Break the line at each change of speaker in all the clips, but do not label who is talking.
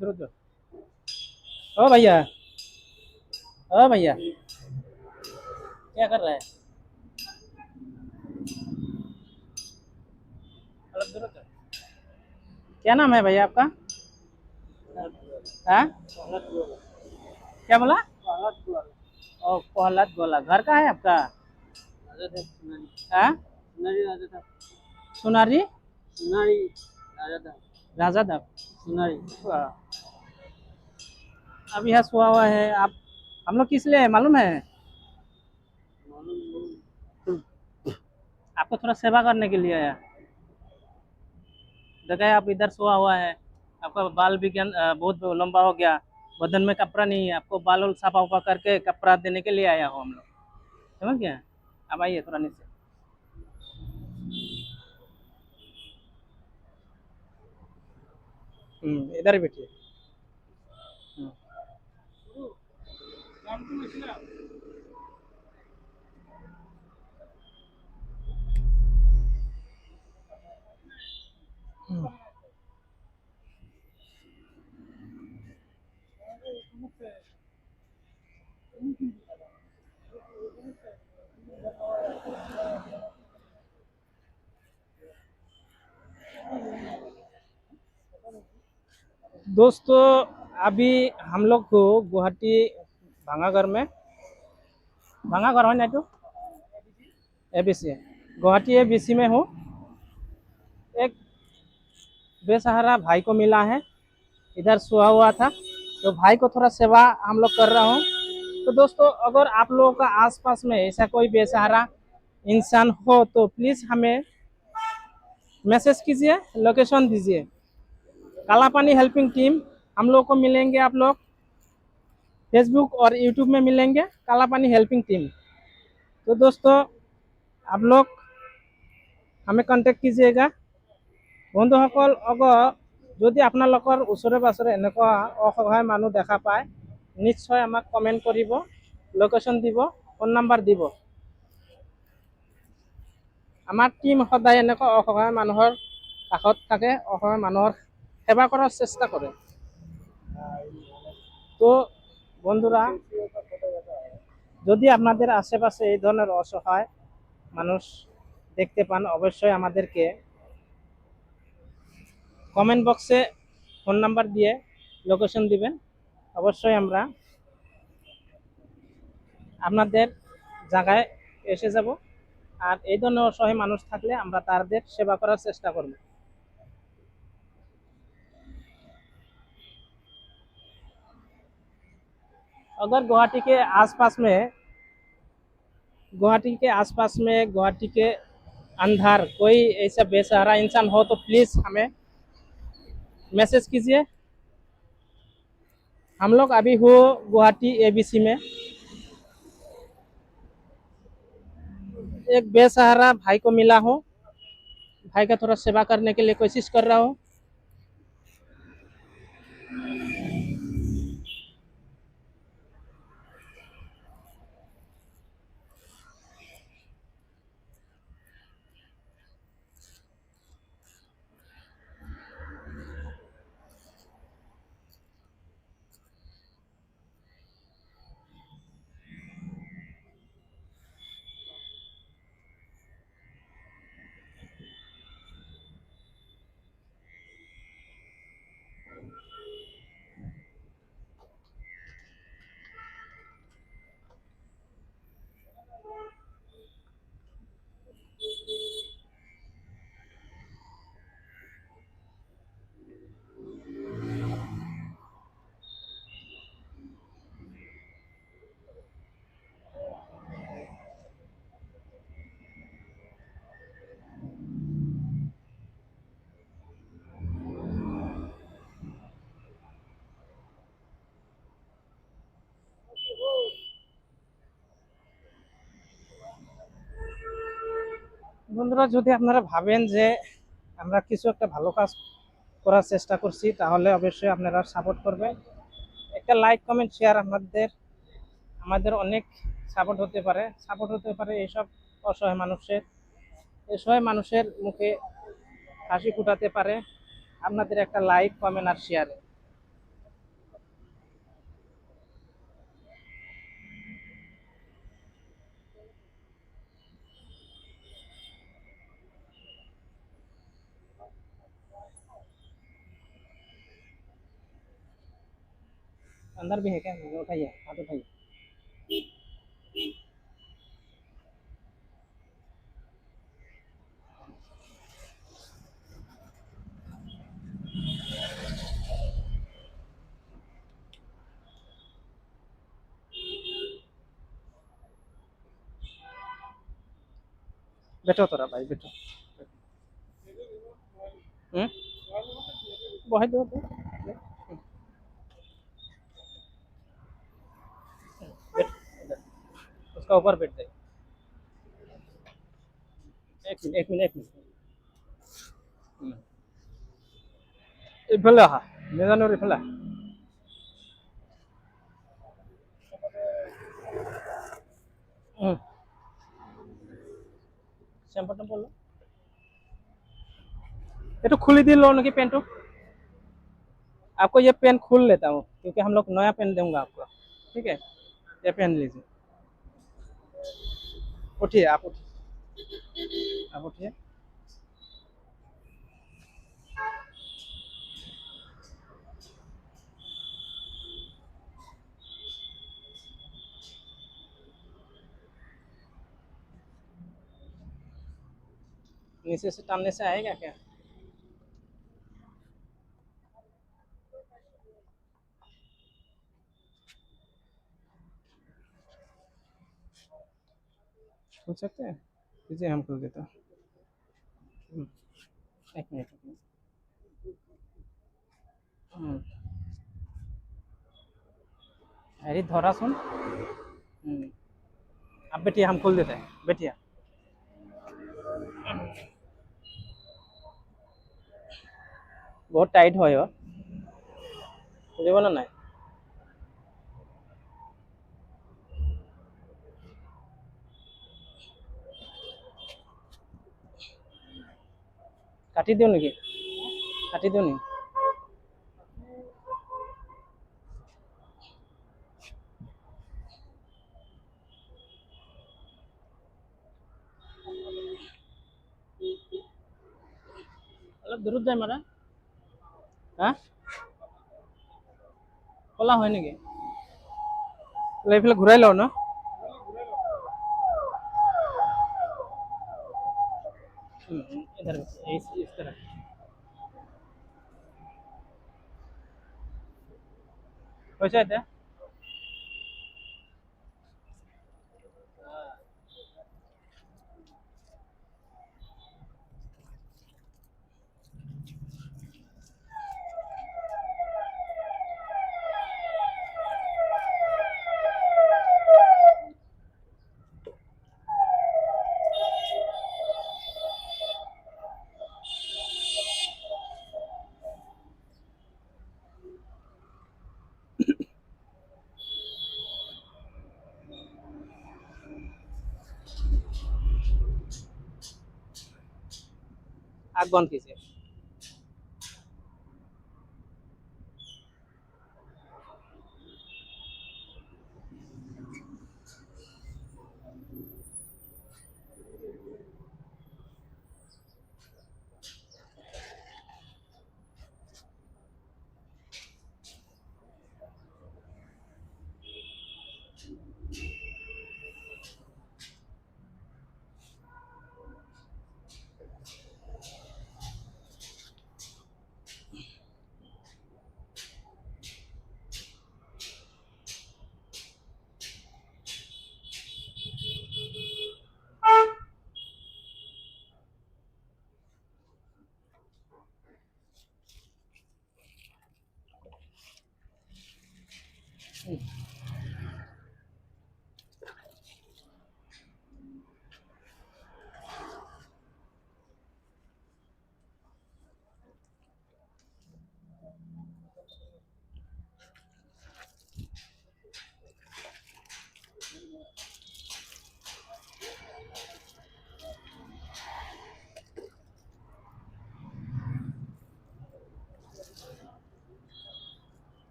इधर उधर। ओ भैया, ओ भैया, क्या कर रहा है? चलो इधर उधर। क्या नाम है भैया आपका? हाँ, क्या बोला? ओ प्रहलाद गोला। घर कहाँ है आपका? हाँ, सुनारी राजादा। वाह, अब यहाँ सोया हुआ है। आप हम लोग किस लिए है मालूम है? आपको थोड़ा सेवा करने के लिए आया। देखा है, आप इधर सोया हुआ है। आपका बाल भी बहुत लंबा हो गया। बदन में कपड़ा नहीं है, आपको बाल वाल साफा उफा करके कपड़ा देने के लिए आया हो हम लोग। समझ गया? अब आइए थोड़ा नीचे। इधर ही बैठिए। हम्म। दोस्तों, अभी हम लोग को गुवाहाटी भांगाघर में, भांगाघर है ना तो एबीसी, गुवाहाटी एबीसी में हूँ। एक बेसहारा भाई को मिला है, इधर सोया हुआ था, तो भाई को थोड़ा सेवा हम लोग कर रहा हूँ। तो दोस्तों, अगर आप लोगों का आसपास में ऐसा कोई बेसहारा इंसान हो तो प्लीज़ हमें मैसेज कीजिए, लोकेशन दीजिए। काला पानी हेल्पिंग टीम हम लोग को मिलेंगे, आप लोग फेसबुक और यूट्यूब में मिलेंगे, काला पानी हेल्पिंग टीम। तो दोस्तों, आप लोग हमें कन्टेक्ट कीजिएगा। বন্ধুসকল, যদি আপোনালোকৰ ওচৰে পাঁজৰে এনেকুৱা অসহায় মানুহ দেখা পায়, নিশ্চয় আমাক কমেণ্ট কৰিব, লোকেশ্যন দিব, ফোন নাম্বাৰ দিব। আমাৰ টিম সদায় এনেকুৱা অসহায় মানুহৰ কাষত থাকে, অসহায় মানুহৰ সেৱা কৰার চেষ্টা করে। তো বন্ধুরা, যদি আপনাদের আশেপাশে এই ধরনের অসহায় মানুষ দেখতে পান, অবশ্যই আমাদেরকে কমেন্ট বক্সে ফোন নাম্বার দিয়ে লোকেশন দিবেন। অবশ্যই আমরা আপনাদের জায়গায় এসে যাব, আর এই ধরনের অসহায় মানুষ থাকলে আমরা তাদের সেবা করার চেষ্টা করব। अगर गुवाहाटी के अंदर कोई ऐसा बेसहारा इंसान हो तो प्लीज़ हमें मैसेज कीजिए। हम लोग अभी हो गुवाहाटी एबीसी में, एक बेसहारा भाई को मिला हूँ, भाई का थोड़ा सेवा करने के लिए कोशिश कर रहा हूँ। বন্ধুরা, যদি আপনারা ভাবেন যে আমরা কিছু একটা ভালো কাজ করার চেষ্টা করছি, তাহলে অবশ্যই আপনারা সাপোর্ট করবেন। একটা লাইক কমেন্ট শেয়ার আমাদের অনেক সাপোর্ট হতে পারে এইসব অসহায় মানুষের মুখে হাসি ফুটাতে পারে আপনাদের একটা লাইক কমেন্ট আর শেয়ারে। अंदर भी है क्या? उठाइए, हाथ उठाइए। बैठो थोड़ा भाई, बैठो। हम्म, बहुत दो तो। बैठ इधर, उसका ऊपर बैठ जाए। एक मिनट, एक मिनट, एक मिनट। इफाले आहा, मेजानो इफाले। शैम्पू टैम्पू लो। ये तो खुली दी लो उनकी पेन तो। आपको ये पेन खोल लेता हूँ क्योंकि हम लोग नया पेन दूंगा आपको। ठीक है, ये पेन लीजिए। उठिए, आप उठिए, आप उठिए। नीचे से टानने से आएगा क्या? खोल सकते हैं? लीजिए, हम खोल देता हूँ। एक मिनट, एक मिनट। अरे धरा सुन। अब बैठिए, हम खोल देते हैं, बैठिए। बहुत टाइट হয় অ, বুজিব না নাই? কাটি দিওঁ নেকি? কাটি দিওঁ নেকি? অলপ দূৰত যায় মাৰা। হা, কলা হয় নেকি? এইফালে ঘূৰাই লওঁ ন? इधर इस तरह। হৈছে এতিয়া? आग बंद कीजिए।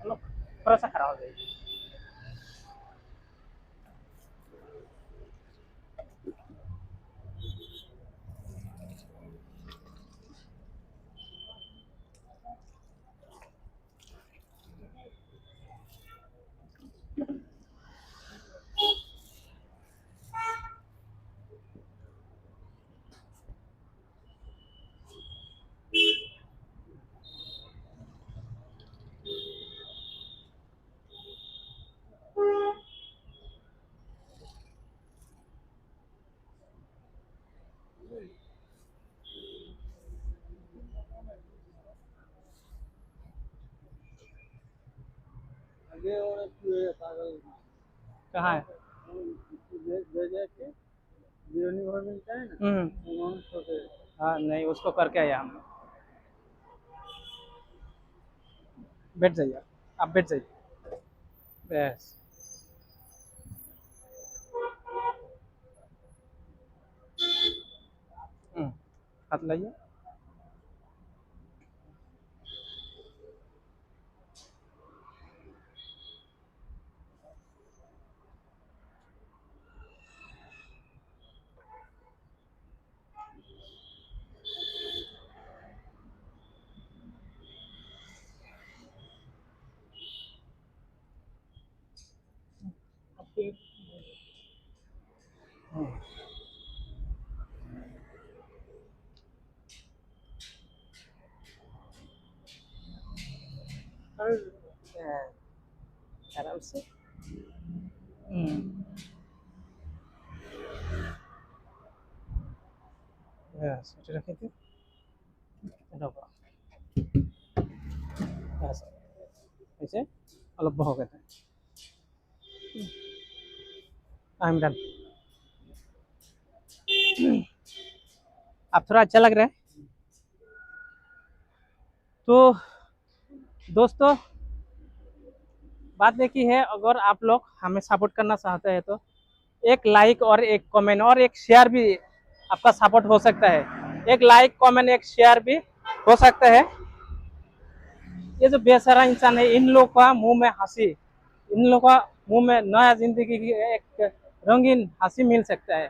অলপ थोड़ा सा खड़ा हो जाइए। कहाँ है? हाँ नहीं, उसको करके आया हम। बैठ जाइए, आप बैठ जाइए बस। हाथ लाइए। आराम से। बस এটা রেখে দিন। এটা বাহ। बस ऐसे अलग बहोगे। I am done. अब थोड़ा अच्छा लग रहा है। तो दोस्तों, बात देखी है, अगर आप लोग हमें सपोर्ट करना चाहते हैं तो एक लाइक और एक कमेंट और एक शेयर भी आपका सपोर्ट हो सकता है। एक लाइक कमेंट एक शेयर भी हो सकता है। ये जो बेसहारा इंसान है, इन लोगों का मुंह में हंसी, इन लोगों का मुंह में नया जिंदगी की एक रंगीन हंसी मिल सकता है।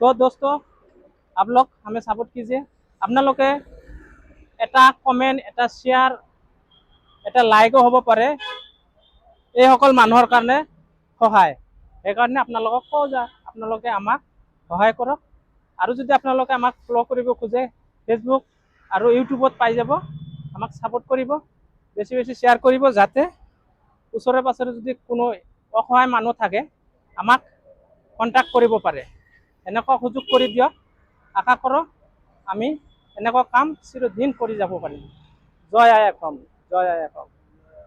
तो दोस्तों, आप लोग हमें सपोर्ट कीजिए। আপোনালোকে এটা কমেন্ট, এটা শেয়ার, এটা লাইকও হ'ব পাৰে, এইসকল মানুহৰ কাৰণে সহায়। সেইকাৰণে আপোনালোকক কওঁ যে আপোনালোকে আমাক সহায় কৰক। আৰু যদি আপোনালোকে আমাক ফ'ল' কৰিব খোজে, ফেচবুক আৰু ইউটিউবত পাই যাব। আমাক ছাপোৰ্ট কৰিব, বেছি বেছি শ্বেয়াৰ কৰিব, যাতে ওচৰে পাঁজৰে যদি কোনো অসহায় মানুহ থাকে আমাক কণ্টেক্ট কৰিব পাৰে। এনেকুৱা সুযোগ কৰি দিয়ক। আশা কৰোঁ আমি এনেকুৱা কাম চিৰদিন কৰি যাব পাৰিম। জয় আই অসম, জয় আই অসম।